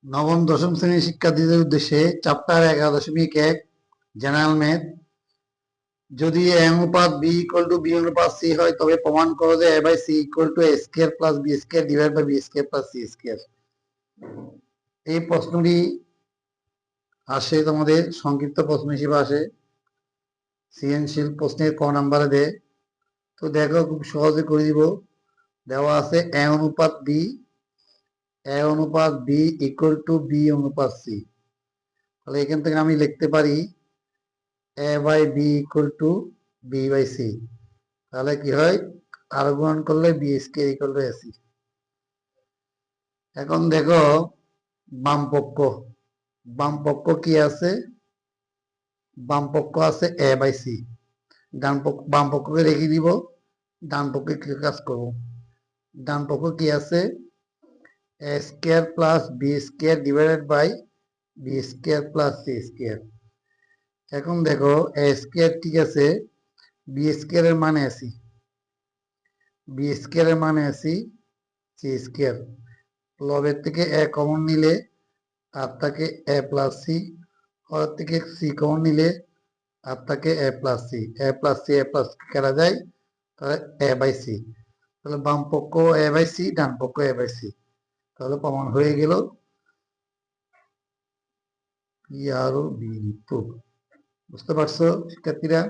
নবম দশম শ্রেণীর শিক্ষার্থীদের উদ্দেশ্যে চ্যাপ্টার 11.1 জেনারেল ম্যাথ। যদি এ অনুপাত বি ইকুয়াল টু বি অনুপাত সি হয় তবে প্রমাণ করো যে A by C equal to A square plus B square divide by B square plus C square. এই প্রশ্নটি আসে তোমাদের সংক্ষিপ্ত প্রশ্ন হিসেবে আসে, সৃজনশীল প্রশ্নের ক নাম্বারে দেয়। তো দেখো খুব সহজে করে দিব। দেওয়া আছে এ অনুপাত বি ইকুয়াল টু বি অনুপাত সি। তাহলে এখান থেকে আমি লিখতে পারি A by B equal to B by C. তাহলে কি হয়, আর গুণন করলে B square equal to AC. এখন দেখো বাম পক্ষ কি আছে, বাম পক্ষ আছে এ বাই সি। বাম পক্ষকে রেখে দিব, ডান পক্ষে কি কাজ করব। ডান পক্ষ কি আছে, A square plus B square divided by B square plus C square. এখন দেখো এ স্কয়ার ঠিক আছে, বি স্কয়ার এর মানে আসি, বি স্কয়ার এর মানে আসি সি স্কয়ার। লবের থেকে এ কমন নিলে আর থাকে এ প্লাস সি, ওর থেকে সি কমন নিলে আর থাকে এ প্লাস সি। এ প্লাস সি এ প্লাস কেটে যায়, তাহলে এ বাই সি। তাহলে বাম পক্ষ এ বাই সি, ডান পক্ষ এ বাই সি। তাহলে প্রমাণ হয়ে গেল পি আর ও বি। বুঝতে পারছো শিক্ষার্থীরা?